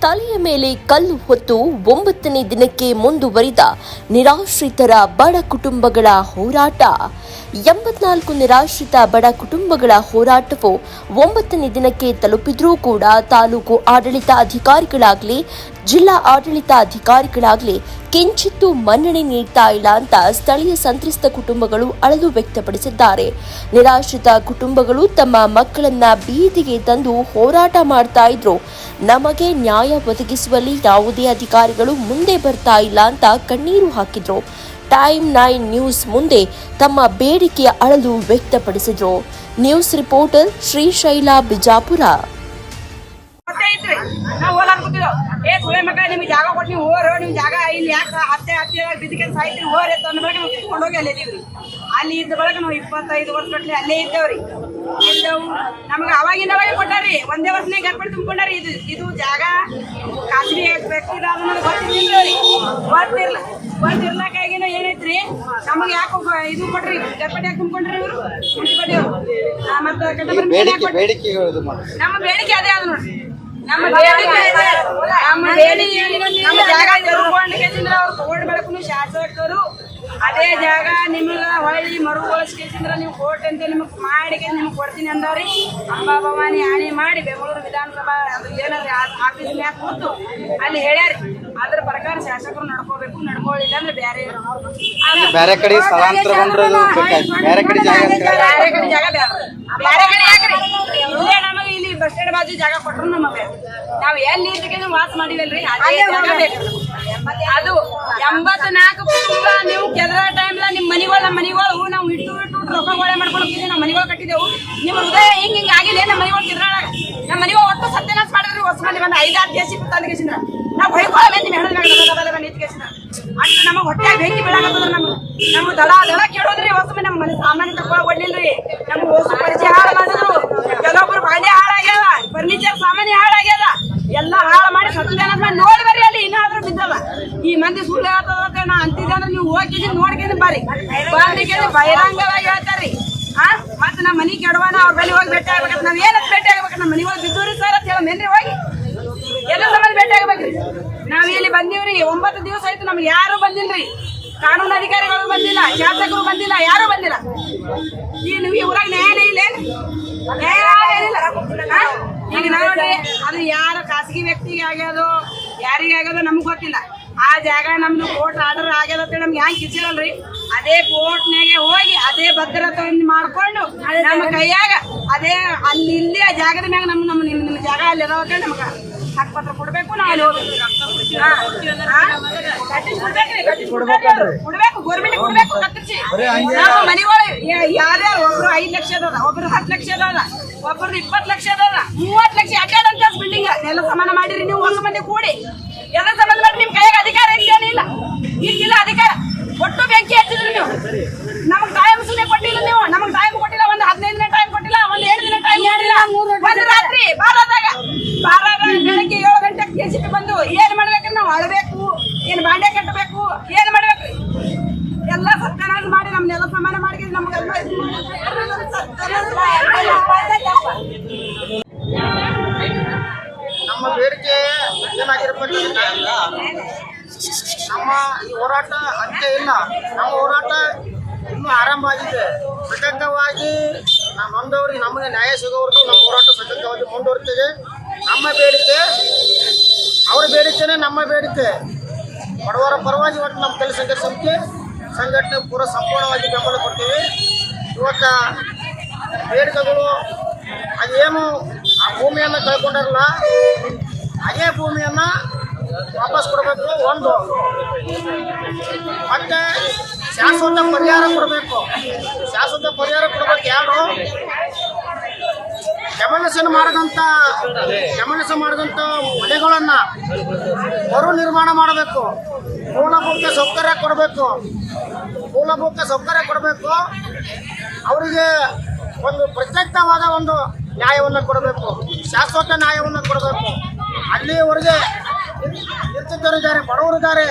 ತಲೆಯ ಮೇಲೆ ಕಲ್ಲು ಹೊತ್ತು 9ನೇ ದಿನಕ್ಕೆ ಮುಂದುವರಿದ ನಿರಾಶ್ರಿತರ ಬಡ ಕುಟುಂಬಗಳ ಹೋರಾಟ. 84 ನಿರಾಶ್ರಿತ ಬಡ ಕುಟುಂಬಗಳ ಹೋರಾಟವು 9ನೇ ದಿನಕ್ಕೆ ತಲುಪಿದ್ರೂ ಕೂಡ ತಾಲೂಕು ಆಡಳಿತಾಧಿಕಾರಿಗಳಾಗಲಿ ಜಿಲ್ಲಾ ಆಡಳಿತಾಧಿಕಾರಿಗಳಾಗಲಿ ಕಿಂಚಿತ್ತೂ ಮನ್ನಣೆ ನೀಡ್ತಾ ಇಲ್ಲ ಅಂತ ಸ್ಥಳೀಯ ಸಂತ್ರಸ್ತ ಕುಟುಂಬಗಳು ಅಳಲು ವ್ಯಕ್ತಪಡಿಸಿದ್ದಾರೆ. ನಿರಾಶ್ರಿತ ಕುಟುಂಬಗಳು ತಮ್ಮ ಮಕ್ಕಳನ್ನ ಬೀದಿಗೆ ತಂದು ಹೋರಾಟ ಮಾಡ್ತಾ ಇದ್ರು. ನಮಗೆ ನ್ಯಾಯ ಒದಗಿಸುವಲ್ಲಿ ಯಾವುದೇ ಅಧಿಕಾರಿಗಳು ಮುಂದೆ ಬರ್ತಾ ಇಲ್ಲ ಅಂತ ಕಣ್ಣೀರು ಹಾಕಿದ್ರು. ಟೈಮ್ 9 ನ್ಯೂಸ್ ಮುಂದೆ ತಮ್ಮ ಬೇಡಿಕೆಯ ಅಳಲು ವ್ಯಕ್ತಪಡಿಸಿದ್ರು. News reporter Srishaila Bijapur. ನಾವು ಹೋಲಾಕ್ ಕೂತಿದ್ದೆವು. ಸುಳೆ ಮಕ್ಕ ನಿಮ್ಗೆ ಜಾಗ ಕೊಟ್ಟು ನೀವು ಹೋರು, ನಿಮ್ ಜಾಗ ಇಲ್ಲಿ ಯಾಕೆ ಹತ್ತೆ ಬಿದ್ದಕ್ಕೆ ಸಾಯ್ತೀರಿ ಹೋರಿ ಅಂತ ಅಂದ ಬಳಕ ನಾವು ಕಿತ್ಕೊಂಡೋಗಿ ಅಲ್ಲೇ ಇದೀವ್ರಿ. ಅಲ್ಲಿ ಇದ್ದ ಬಳಕ ನಾವು 25 ವರ್ಷ ಗಟ್ಟಲೆ ಅಲ್ಲೇ ಇದ್ದೇವ್ರಿ. ಇದ್ದವು ನಮ್ಗೆ ಅವಾಗಿಂದವಾಗಿ ಕೊಟ್ಟಾರಿ. ಒಂದೇ ವರ್ಷನೇ ಗರ್ಪಡಿ ತುಂಬಿಕೊಂಡಾರಿ. ಇದು ಜಾಗ ಖಾಸಗಿ ವ್ಯಕ್ತಿ ಗೊತ್ತಿರ್ಲಿಲ್ರಿ. ಗೊತ್ತಿರ್ಲಕ್ಕಾಗಿನ ಏನೈತ್ರಿ, ನಮಗೆ ಯಾಕೆ ಇದು ಕೊಟ್ರಿ, ಗರ್ಪಡಿ ಯಾಕೆ ತುಂಬಿಕೊಂಡ್ರಿ ಇವರು ಮತ್ತೆ ನಮ್ಮ ಬೇಡಿಕೆ ಅದೇ ಅದು ನೋಡ್ರಿ. ನಮ್ಮ ಜಾಗ ತೆರವುಗೊಂಡ್ಕೇಸಿಂದ್ರ ಅವ್ರು ತಗೊಂಡ್ ಬೆಳಕು ಶಾಸಕರು ಅದೇ ಜಾಗ ನಿಮ್ಗ ಹೊಳ್ಳಿ ಮರುಗೊಳಿಸ್ಕೇಸಿಂದ್ರ ನೀವು ಕೋರ್ಟ್ ಅಂತ ನಿಮ್ಗೆ ಮಾಡಿಕೆ ನಿಮ್ಗೆ ಕೊಡ್ತೀನಿ ಅಂದವ್ರಿ. ಅಂಬಾ ಭವಾನಿ ಆಣಿ ಮಾಡಿ ಬೆಂಗಳೂರು ವಿಧಾನಸಭಾ ಅದು ಏನಾದ್ರೆ ಆಫೀಸ್ ಮ್ಯಾಗ ಕೂತು ಅಲ್ಲಿ ಹೇಳ್ಯಾರಿ. ಅದ್ರ ಪ್ರಕಾರ ಶಾಸಕರು ನಡ್ಕೋಬೇಕು, ನಡ್ಕೊಳ್ಳಿಲ್ಲ ಅಂದ್ರೆ ಬೇರೆ ಕಡೆ ಯಾಕ್ರಿ ಇಲ್ಲೇ ನಮಗೆ ಇಲ್ಲಿ ಬಸ್ ಸ್ಟ್ಯಾಂಡ್ ಬಾಜು ಜಾಗ ಕೊಟ್ರು ನಮಗೆ ನಾವ್ ಎಲ್ಲಿ ಇದಕ್ಕೆ ವಾಸ ಮಾಡಿವಲ್ರಿ ಅದೇ ಜಾಗ ಬೇಕು. ಅದು 84 ಕುಟುಂಬ ನೀವು ಕೆದರ ಟೈಮ್ಲ ನಿಮ್ ಮನಿಗಳು ನಮ್ಮ ಮನಿಗಳು ನಾವು ಇಟ್ಟು ರೊಕ್ಕ ಒಳ್ಳೆ ಮಾಡ್ಕೊಂಡು ಹೋಗಿದ್ದೀವಿ. ನಮ್ಮ ಮನಿಗಳು ಕಟ್ಟಿದೆವು. ನಿಮ್ಮ ಹೃದಯ ಹಿಂಗ್ ಆಗಿಲ್ಲ. ನಮ್ಮ ಮನಿಗಳು ಕೆದ್ರಾಗ ನಮ್ಮ ಮನಿಗಳು ಒಟ್ಟು ಸತ್ಯನಾಶ ಮಾಡಿದ್ರಿ. ಹೊಸ ಮಂದಿ ಬಂದ 5-6 ದೇಶ ತಂದ್ಕೇಸಿಂದ್ರ ನಾವು ಹೊಯ್ಕೊಳ್ಳ ನಿಮ್ ಹೆಣ್ಣು ನಿಂತ್ಕೇಸಿಂದ್ರ ಅಷ್ಟು ನಮಗ್ ಹೊಟ್ಟೆಯಾಗ ಬೆಂಕಿ ಬೀಳಾಕತ್ತದ್ರ. ನಮ್ಮ ದಡ ಕೇಳೋದ್ರಿ. ಹೊಸ ನಮ್ಮ ಮನೆ ಸಾಮಾನ್ಯ ತಗೊಳ ಒಡ್ಲಿಲ್ರಿ. ನಮ್ಗೆ ಹೊಸ ಪರಿಚಯ ಹಾಳು ಮಾಡಿದ್ರು. ಕೆಲವೊಬ್ರು ಬಾಂಡೆ ಹಾಳಾಗ್ಯಾವ, ಫರ್ನಿಚರ್ ಸಾಮಾನ್ಯ ಹಾಳಾಗ್ಯದ, ಎಲ್ಲ ಹಾಳು ಮಾಡಿ ಸತ್ಯನಾಶ ಮಾಡಿ ನೋಡಿ ಬರ್ರಿ. ಅಲ್ಲಿ ಇನ್ನಾದ್ರೂ ಬಿದ್ದಲ್ಲ. ಈ ಮಂದಿ ಸುಳ್ಳು ಹೇಳ್ತದ ನಾ ಅಂತಿದ್ದೆ ಅಂದ್ರೆ ನೀವು ಹೋಗಿ ನೋಡ್ಕೊಂಡು ಬರ್ರಿ. ಬಹಿರಂಗವಾಗಿ ಹೇಳ್ತಾರ್ರಿ. ಮತ್ ನಮ್ಮ ಮನಿ ಕೆಡವಾನ ಅವ್ರ ಬಳಿ ಹೋಗಿ ಭೇಟಿ ಆಗ್ಬೇಕಂತ ನಾವ್ ಏನಂತ ಭೇಟಿ ಆಗ್ಬೇಕು? ನಮ್ಮ ಮನಿ ಹೋಗಿ ಬಿದ್ದೂರಿ ಸರ್ ಅಂತ ಹೇಳಮೇನ್ರಿ? ಹೋಗಿ ಎಲ್ಲ ಸಂಬಂಧ ಭೇಟಿ ಆಗ್ಬೇಕ್ರಿ. ನಾವ್ ಇಲ್ಲಿ ಬಂದೀವ್ರಿ. 9 ದಿವಸ ಆಯ್ತು. ನಮ್ಗೆ ಯಾರು ಬಂದಿಲ್ರಿ. ಕಾನೂನು ಅಧಿಕಾರಿಗಳು ಬಂದಿಲ್ಲ, ಶಾಸಕರು ಬಂದಿಲ್ಲ, ಯಾರು ಬಂದಿಲ್ಲ. ಈ ಊರಾಗ ನ್ಯಾಯಾಲಯ ಇಲ್ಲ, ಈಗ ನೋಡ್ರಿ. ಅದು ಯಾರ ಖಾಸಗಿ ವ್ಯಕ್ತಿಗೆ ಆಗ್ಯೋದು ಯಾರಿಗೆ ಆಗ್ಯೋದು ನಮ್ಗೆ ಗೊತ್ತಿಲ್ಲ. ಆ ಜಾಗ ನಮ್ದು ಕೋರ್ಟ್ ಆರ್ಡರ್ ಆಗ್ಯದ ಅಂತ ನಮ್ಗೆ ಹ್ಯಾಂಗ್ ಕಿಚ್ಚಿರಲ್ರಿ. ಅದೇ ಕೋರ್ಟ್ನಾಗೆ ಹೋಗಿ ಅದೇ ಭದ್ರತೆ ಮಾಡ್ಕೊಂಡು ನಮ್ಮ ಕೈಯಾಗ ಅದೇ ಅಲ್ಲಿ ಇಲ್ಲಿ ಆ ಜಾಗದ ಮ್ಯಾಗ ನಿಮ್ಮ ಜಾಗ ಅಲ್ಲಿ ಇರೋಕೆ ನಮ್ಗೆ ಹಕ್ಕುಪತ್ರ ಕೊಡ್ಬೇಕು. ನಾವು ಅಲ್ಲಿ ಕೊಡ್ಬೇಕು, ಗೋರ್ಮೆಂಟ್ ಕೊಡ್ಬೇಕು ಕತ್ತರಿಸಿ. ನಮ್ಮ ಮನೆಗಳು ಯಾರ್ಯಾರು ಒಬ್ರು 5 ಲಕ್ಷ ಅದ, ಒಬ್ರು 10 ಲಕ್ಷ ಅದ, ಒಬ್ರು 20 ಲಕ್ಷ ಅದ, 30 ಲಕ್ಷ ಅಡ್ಡಾಡಂತ ಬಿಲ್ಡಿಂಗ್ ಎಲ್ಲ ಸಮಾನ ಮಾಡಿರಿ. ನೀವು ಒಂದು ಮಂದಿ ಕೂಡಿ ಎಲ್ಲ ಸಂಬಂಧ ಮಾಡಿ ನಿಮ್ ಕೈಯಾಗ ಅಧಿಕಾರ ಇಲ್ಲ. ಇಲ್ಲಿಲ್ಲ ಅಧಿಕಾರ. ಒಟ್ಟು ಬೆಂಕಿ ಹಚ್ಚಿದ್ರಿ ನೀವು. ನಮಗ್ ಟೈಮ್ ಸುಮ್ಮನೆ ಕೊಟ್ಟಿಲ್ಲ. ನೀವು ನಮಗ್ ಟೈಮ್ ಕೊಟ್ಟಿಲ್ಲ. ಒಂದು 15 ದಿನ ಟೈಮ್ ಕೊಟ್ಟಿಲ್ಲ, ಒಂದು 7 ದಿನ ಟೈಮ್ ಮಾಡಿಲ್ಲ. ಒಂದು ರಾತ್ರಿ ಬಾರಾದಾಗ ಬೆಳಗ್ಗೆ 7 ಗಂಟೆಗೆ KCP ಬಂದು ಏನ್ ಮಾಡ್ಬೇಕ್ರಿ? ನಾವು ಅಳಬೇಕು, ಏನ್ ಬಾಂಡೆ ಕಟ್ಟಬೇಕು, ಏನ್ ಮಾಡ್ಬೇಕು? ಎಲ್ಲ ಸತ್ಯನಾಶ ಮಾಡಿ ನಮ್ನೆಲ್ಲ ಸಮಾನ ಮಾಡಿ ನಮ್ಗೆಲ್ಲ ನಮ್ಮ ಬೇಡಿಕೆ ಏನಾಗಿರ್ಬೇಕು? ನಮ್ಮ ಈ ಹೋರಾಟ ಅಂತ್ಯ ಇಲ್ಲ. ನಮ್ಮ ಹೋರಾಟ ಇನ್ನೂ ಆರಂಭ ಆಗಿದೆ. ಸತತವಾಗಿ ನಾವು ನೊಂದವ್ರಿಗೆ ನಮಗೆ ನ್ಯಾಯ ಸಿಗೋವರೆಗೂ ನಮ್ಮ ಹೋರಾಟ ಸತತವಾಗಿ ಮುಂದುವರಿತಿದೆ. ನಮ್ಮ ಬೇಡಿಕೆ ಅವ್ರ ಬೇಡಿಕೆನೇ ನಮ್ಮ ಬೇಡಿಕೆ. ಬಡವರ ಪರವಾಗಿ ಇವತ್ತು ನಮ್ಮ ಕೆಲಸ ಸಂಘಟನೆ ಪೂರ ಸಂಪೂರ್ಣವಾಗಿ ಬೆಂಬಲ ಕೊಡ್ತೀವಿ. ಇವತ್ತು ಬೇಡಿಕೆಗಳು ಅದೇನು ಆ ಭೂಮಿಯನ್ನು ಕಳ್ಕೊಂಡಾರಲ್ಲ, ಅದೇ ಭೂಮಿಯನ್ನು ವಾಪಸ್ ಕೊಡಬೇಕು. ಒಂದು ಮತ್ತೆ ಶಾಶ್ವತ ಪರಿಹಾರ ಕೊಡಬೇಕು. ಎರಡು ಗಮನಿಸ ಮಾಡಿದಂಥ ಮನೆಗಳನ್ನು ಮರು ನಿರ್ಮಾಣ ಮಾಡಬೇಕು. ಮೂಲಭೂತ ಸೌಕರ್ಯ ಕೊಡಬೇಕು. ಅವರಿಗೆ ಒಂದು ಪ್ರತ್ಯೇಕವಾದ ಒಂದು ನ್ಯಾಯವನ್ನು ಕೊಡಬೇಕು, ಶಾಶ್ವತ ನ್ಯಾಯವನ್ನು ಕೊಡಬೇಕು. ಅಲ್ಲಿಯವರೆಗೆ ನಿಂತಿದ್ದರಿದ್ದಾರೆ, ಬಡವರಿದ್ದಾರೆ.